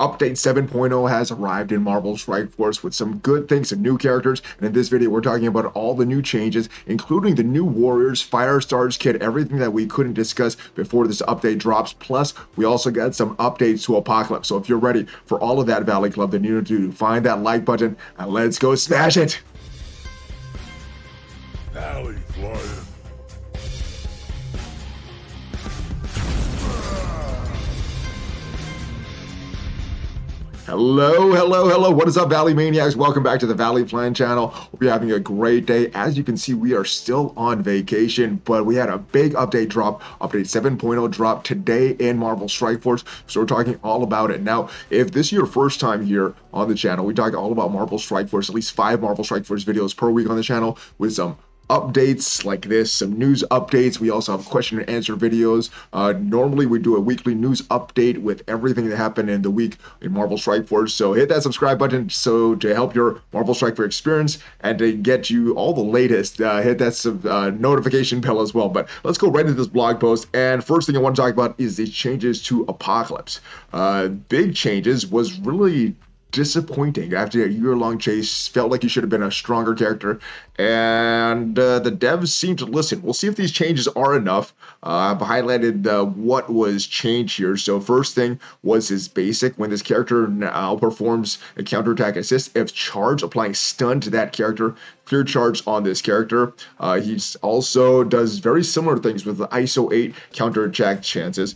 Update 7.0 has arrived in Marvel Strike Force with some good things and new characters, and in this video we're talking about all the new changes, including the new Warriors, FIRESTAR's kit, everything that we couldn't discuss before this update drops, plus we also got some updates to Apocalypse. So if you're ready for all of that, Valley Club, then you need to find that like button and let's go smash it! ValleyFlyin. Hello, what is up, Valley Maniacs? Welcome back to the ValleyFlyin channel. Hope you're having a great day. As you can see, we are still on vacation, but we had a big update drop, update 7.0 drop today in Marvel Strike Force, so we're talking all about it. Now, if this is your first time here on the channel, we talk all about Marvel Strike Force, at least 5 Marvel Strike Force videos per week on the channel with some updates like this, some news updates. We also have question and answer videos. Normally we do a weekly news update with everything that happened in the week in Marvel Strike Force, so hit that subscribe button so to help your Marvel Strike Force experience and to get you all the latest. Hit that notification bell as well. But let's go right into this blog post, and first thing I want to talk about is the changes to Apocalypse. Big changes was really disappointing after a year-long chase. Felt like he should have been a stronger character, and the devs seem to listen. We'll see if these changes are enough. I've highlighted what was changed here. So first thing was his basic. When this character now performs a counterattack assist, if charge, applying stun to that character, clear charge on this character. He also does very similar things with the ISO 8 counterattack chances.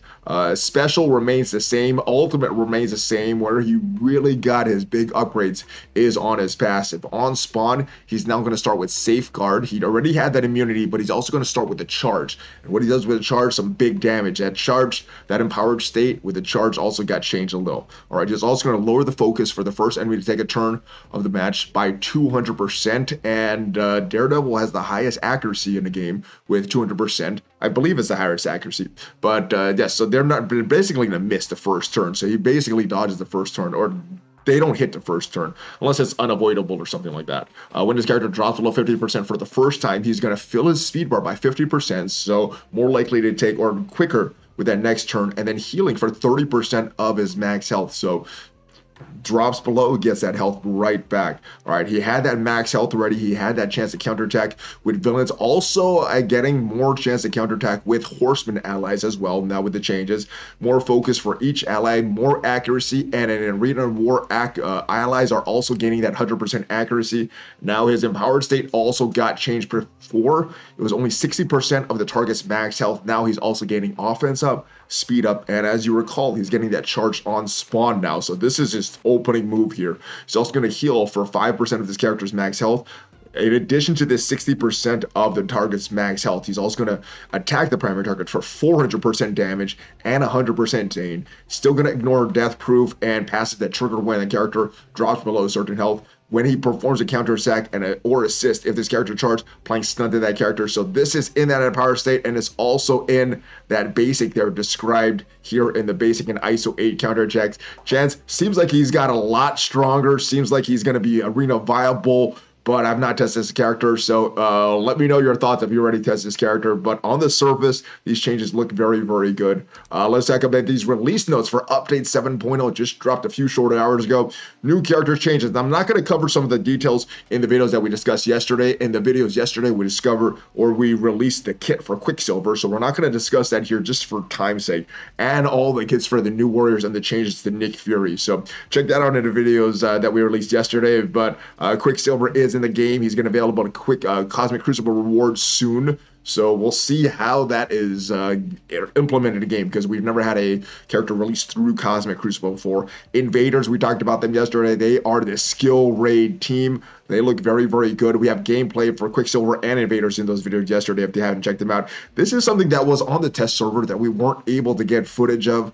Special remains the same. Ultimate remains the same. Where he really got his big upgrades is on his passive. On spawn, he's now going to start with Safeguard. He already had that immunity, but he's also going to start with the charge. And what he does with the charge, some big damage. That charge, that empowered state with the charge also got changed a little. All right, he's also going to lower the focus for the first enemy to take a turn of the match by 200%. And Daredevil has the highest accuracy in the game with 200%. I believe it's the highest accuracy. But yes, so they're basically going to miss the first turn. So he basically dodges the first turn, or they don't hit the first turn unless it's unavoidable or something like that. When his character drops below 50% for the first time, he's going to fill his speed bar by 50%, so more likely to take, or quicker with that next turn, and then healing for 30% of his max health. So drops below, gets that health right back. All right, he had that max health already. He had that chance to counterattack with villains. Also getting more chance to counterattack with horseman allies as well. Now with the changes, more focus for each ally, more accuracy, and in arena war allies are also gaining that 100% accuracy. Now his empowered state also got changed. Before it was only 60% of the target's max health. Now he's also gaining offense up, speed up, and as you recall, he's getting that charge on spawn now. So this is his opening move here. He's also going to heal for 5% of this character's max health. In addition to this 60% of the target's max health, he's also going to attack the primary target for 400% damage and 100% gain. Still going to ignore death proof and passes that trigger when the character drops below a certain health. When he performs a counter attack or assist, if this character charged, applying stun to that character. So this is in that empower state, and it's also in that basic there described here in the basic and ISO 8 counter attacks. Chance seems like he's got a lot stronger. Seems like he's going to be arena viable, but I've not tested this character, so let me know your thoughts if you already tested this character. But on the surface, these changes look very, very good. Let's talk about these release notes for Update 7.0. Just dropped a few short hours ago. New character changes. Now, I'm not going to cover some of the details in the videos that we discussed yesterday. In the videos yesterday, we released the kit for Quicksilver, so we're not going to discuss that here just for time's sake. And all the kits for the new Warriors and the changes to Nick Fury. So check that out in the videos that we released yesterday. But Quicksilver is in the game. He's going to be available to quick Cosmic Crucible rewards soon. So we'll see how that is implemented in the game, because we've never had a character released through Cosmic Crucible before. Invaders, we talked about them yesterday. They are the skill raid team. They look very, very good. We have gameplay for Quicksilver and Invaders in those videos yesterday if you haven't checked them out. This is something that was on the test server that we weren't able to get footage of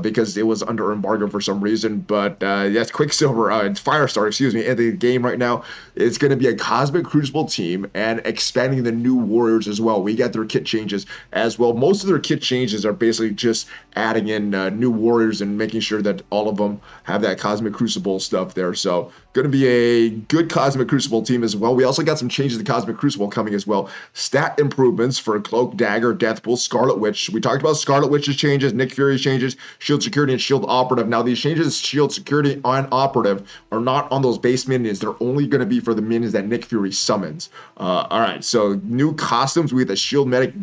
because it was under embargo for some reason. But yes, Quicksilver, it's FIRESTAR, excuse me, in the game right now. It's going to be a Cosmic Crucible team and expanding the new Warriors as well. well. We got their kit changes as well. Most of their kit changes are basically just adding in new warriors and making sure that all of them have that Cosmic Crucible stuff there. So going to be a good Cosmic Crucible team as well. We also got some changes to Cosmic Crucible coming as well. Stat improvements for Cloak, Dagger, Deathpool, Scarlet Witch. We talked about Scarlet Witch's changes, Nick Fury's changes, Shield Security, and Shield Operative. Now, these changes, Shield Security and Operative, are not on those base minions. They're only going to be for the minions that Nick Fury summons. All right, so new costumes. We have the Shield Medic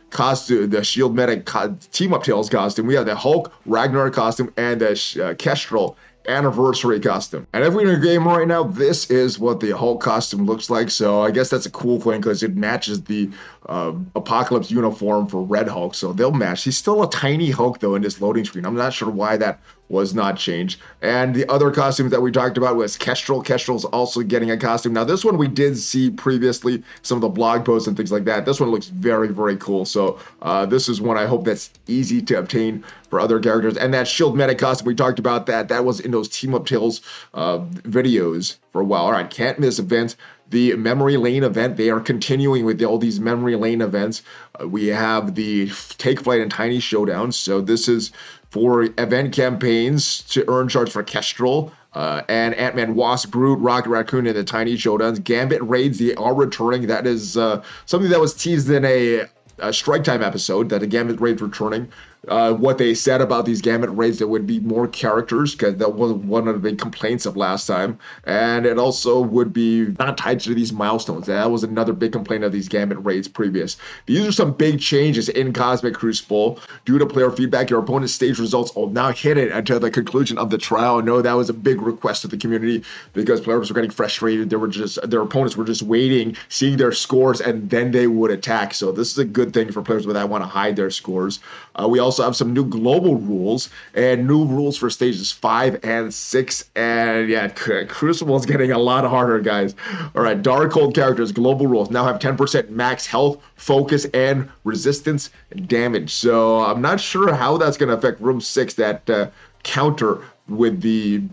costume, the Shield Medic Team Up Tails costume. We have the Hulk Ragnar costume and the Kestrel anniversary costume. And if we're in a game right now, this is what the Hulk costume looks like. So I guess that's a cool thing because it matches the Apocalypse uniform for Red Hulk. So they'll match. He's still a tiny Hulk though in this loading screen. I'm not sure why that was not changed. And the other costumes that we talked about was Kestrel. Kestrel's also getting a costume. Now this one we did see previously, some of the blog posts and things like that. This one looks very, very cool. So this is one I hope that's easy to obtain for other characters. And that Shield Medic costume, we talked about that was in those Team Up Tales videos for a while. All right, can't miss events. The Memory Lane event, they are continuing with all these Memory Lane events. We have the Take Flight and Tiny Showdowns. So this is for event campaigns to earn shards for Kestrel, and Ant-Man, Wasp, Groot, Rocket Raccoon, and the Tiny Showdowns. Gambit raids, they are returning. That is something that was teased in a Strike Time episode, that the Gambit raids returning. What they said about these Gambit raids, there would be more characters, because that was one of the big complaints of last time. And it also would be not tied to these milestones. That was another big complaint of these Gambit raids previous. These are some big changes in Cosmic Crucible. Due to player feedback, your opponent's stage results will now hit it until the conclusion of the trial. I know that was a big request of the community because players were getting frustrated. Their opponents were just waiting, seeing their scores, and then they would attack. So this is a good thing for players that want to hide their scores. We also have some new global rules and new rules for stages 5 and 6. And yeah, Crucible is getting a lot harder, guys. All right, Darkhold characters, global rules now have 10% max health, focus, and resistance damage. So I'm not sure how that's going to affect Room 6, that counter with the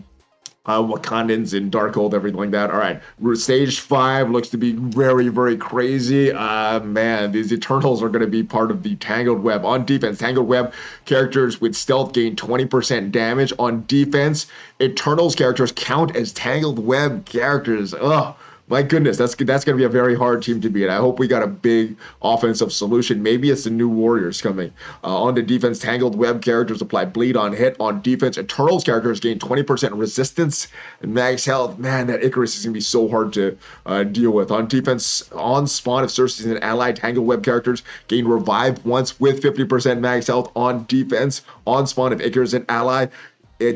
Wakandans and Darkhold, everything like that. All right, stage 5 looks to be very, very crazy. Man, these Eternals are going to be part of the Tangled Web. On defense, Tangled Web characters with stealth gain 20% damage. On defense, Eternals characters count as Tangled Web characters. Ugh. My goodness, that's going to be a very hard team to beat. I hope we got a big offensive solution. Maybe it's the new Warriors coming. On the defense, Tangled Web characters apply bleed on hit. On defense, Eternals characters gain 20% resistance and max health. Man, that Icarus is going to be so hard to deal with. On defense, on spawn, if Cersei's an ally, Tangled Web characters gain revive once with 50% max health. On defense, on spawn, if Icarus is an ally,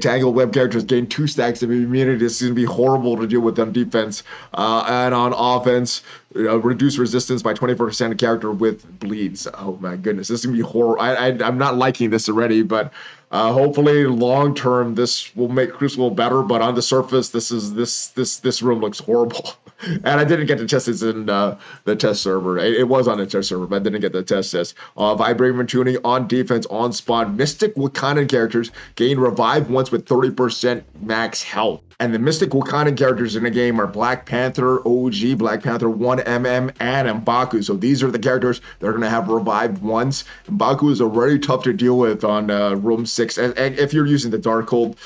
Tangled Web characters gain 2 stacks of immunity. This is going to be horrible to deal with on defense. And on offense, reduce resistance by 24% of character with bleeds. Oh my goodness, this is going to be horrible. I'm not liking this already, but hopefully long term this will make Crucible better. But on the surface, this room looks horrible. And I didn't get to test this in the test server. It was on the test server, but I didn't get to test this. Vibranium tuning on defense, on spawn. Mystic Wakandan characters gain revive once with 30% max health. And the Mystic Wakandan characters in the game are Black Panther, OG, Black Panther 1MM, and M'Baku. So these are the characters that are going to have revived once. M'Baku is already tough to deal with on Room 6. And if you're using the Darkhold,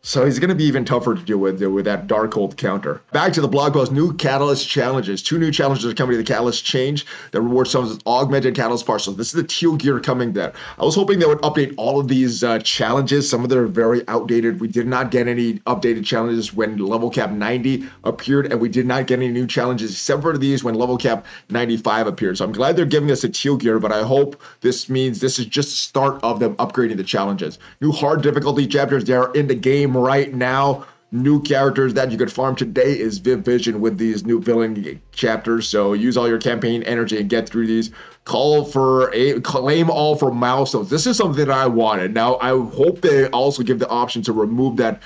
so he's going to be even tougher to deal with that Darkhold counter. Back to the blog post, new Catalyst challenges. 2 new challenges are coming to the Catalyst change that reward some of augmented Catalyst parts. So this is the teal gear coming there. I was hoping they would update all of these challenges. Some of them are very outdated. We did not get any updated challenges when level cap 90 appeared, and we did not get any new challenges except for these when level cap 95 appeared. So I'm glad they're giving us a teal gear, but I hope this means this is just the start of them upgrading the challenges. New hard difficulty chapters, they are in the game right now. New characters that you could farm today is Viv Vision with these new villain chapters. So use all your campaign energy and get through these. Claim all for milestones. This is something that I wanted. Now I hope they also give the option to remove that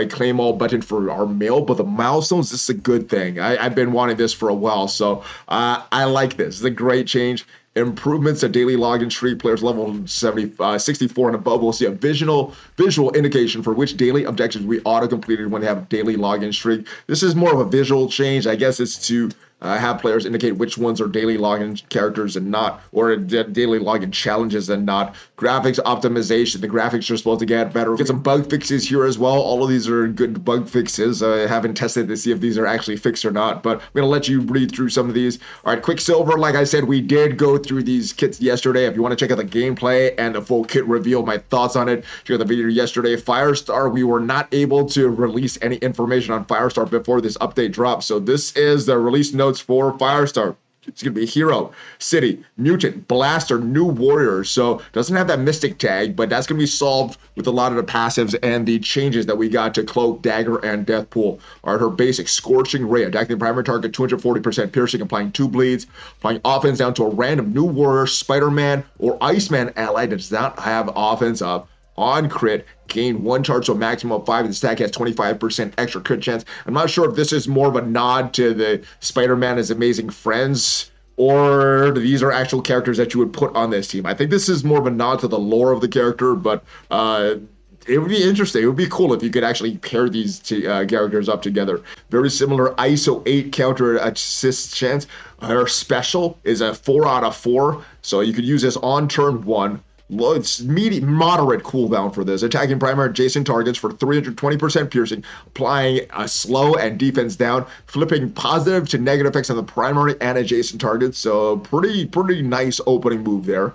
claim all button for our mail, but the milestones, this is a good thing. I've been wanting this for a while, so I like this. It's a great change. Improvements to daily login streak. Players level 64 and above will see a visual indication for which daily objectives we auto-completed when they have a daily login streak. This is more of a visual change. I guess it's to have players indicate which ones are daily login characters and not, or daily login challenges and not. Graphics optimization. The graphics are supposed to get better. Get some bug fixes here as well. All of these are good bug fixes. I haven't tested to see if these are actually fixed or not, but I'm going to let you read through some of these. All right, Quicksilver, like I said, we did go through these kits yesterday. If you want to check out the gameplay and the full kit reveal, my thoughts on it, check out the video yesterday. FIRESTAR, we were not able to release any information on FIRESTAR before this update dropped, so this is the release notes for FIRESTAR. It's going to be Hero, City, Mutant, Blaster, New Warrior. So doesn't have that Mystic tag, but that's going to be solved with a lot of the passives and the changes that we got to Cloak, Dagger, and Deathpool. Are her basic Scorching Ray, attacking the primary target, 240% piercing, applying 2 bleeds, applying offense down to a random New Warrior, Spider-Man, or Iceman ally that does not have offense up. On crit, gain 1 charge to a maximum of 5. The stack has 25% extra crit chance. I'm not sure if this is more of a nod to the Spider-Man His Amazing Friends, or these are actual characters that you would put on this team. I think this is more of a nod to the lore of the character, but it would be interesting. It would be cool if you could actually pair these two, characters up together. Very similar ISO 8 counter assist chance. Her special is a 4 out of 4, so you could use this on turn 1. It's moderate cooldown for this. Attacking primary adjacent targets for 320% piercing, applying a slow and defense down, flipping positive to negative effects on the primary and adjacent targets. So pretty nice opening move there.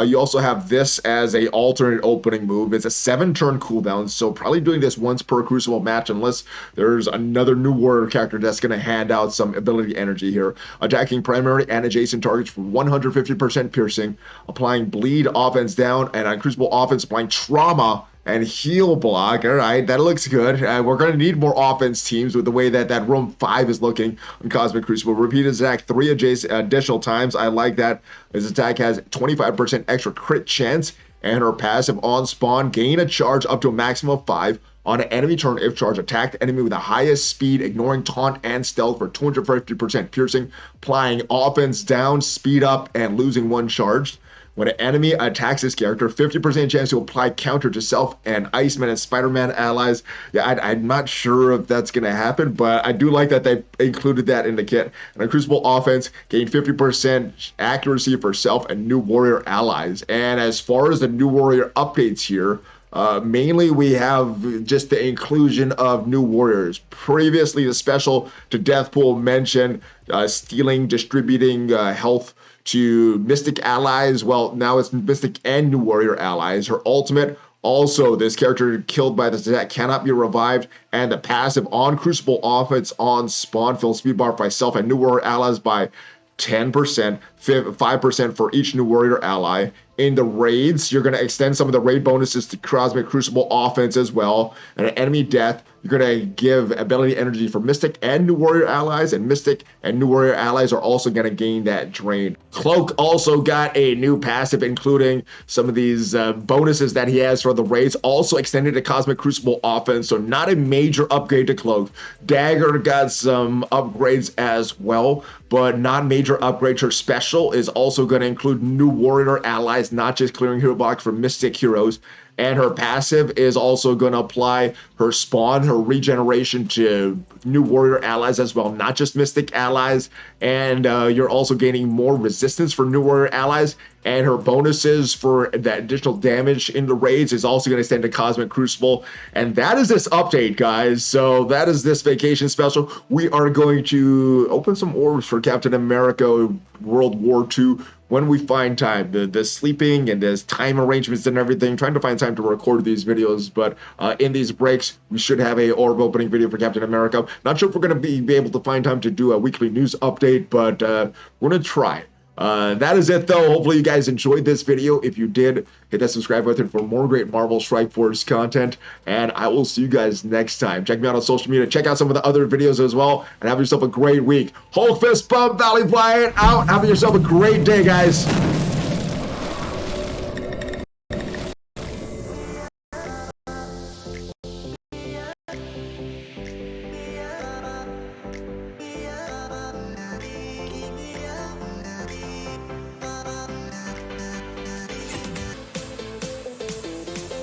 You also have this as a alternate opening move. It's a 7-turn cooldown, so probably doing this once per Crucible match unless there's another New Warrior character that's going to hand out some ability energy here. Attacking primary and adjacent targets for 150% piercing, applying bleed offense down, and on Crucible offense applying trauma and heal block. All right, that looks good. We're going to need more offense teams with the way that room 5 is looking on Cosmic Crucible. Repeat his attack 3 additional times. I like that. His attack has 25% extra crit chance, and her passive on spawn, gain a charge up to a maximum of 5. On an enemy turn, if charge, attack the enemy with the highest speed, ignoring taunt and stealth for 250% piercing, applying offense down, speed up, and losing 1 charge. When an enemy attacks this character, 50% chance to apply counter to self and Iceman and Spider-Man allies. Yeah, I'm not sure if that's going to happen, but I do like that they included that in the kit. And a Crucible offense, gain 50% accuracy for self and New Warrior allies. And as far as the New Warrior updates here, mainly we have just the inclusion of New Warriors. Previously, the special to Deathpool mentioned stealing, distributing health to Mystic allies. Well, now it's Mystic and New Warrior allies. Her ultimate, also this character killed by this attack cannot be revived, and the passive on Crucible offense on spawn fills speed bar by self and New Warrior allies by 10%, 5% for each New Warrior ally. In the raids, you're going to extend some of the raid bonuses to Cosmic Crucible offense as well. And an enemy death, you're going to give ability energy for Mystic and New Warrior allies, and Mystic and New Warrior allies are also going to gain that drain. Cloak also got a new passive, including some of these bonuses that he has for the raids, also extended to Cosmic Crucible offense, so not a major upgrade to Cloak. Dagger got some upgrades as well, but not major upgrades. Her special is also going to include New Warrior allies, not just clearing hero box for Mystic heroes. And her passive is also going to apply her spawn, her regeneration to New Warrior allies as well, not just Mystic allies. And you're also gaining more resistance for New Warrior allies. And her bonuses for that additional damage in the raids is also going to extend to Cosmic Crucible. And that is this update, guys. So that is this vacation special. We are going to open some orbs for Captain America World War II when we find time. The sleeping and there's time arrangements and everything, trying to find time to record these videos, but in these breaks we should have a orb opening video for Captain America. Not sure if we're going to be able to find time to do a weekly news update, but we're going to try. That is it though. Hopefully you guys enjoyed this video. If you did, hit that subscribe button for more great Marvel Strike Force content, and I will see you guys next time. Check me out on social media, check out some of the other videos as well, and have yourself a great week. Hulk fist bump, ValleyFlyin out. Have yourself a great day, guys.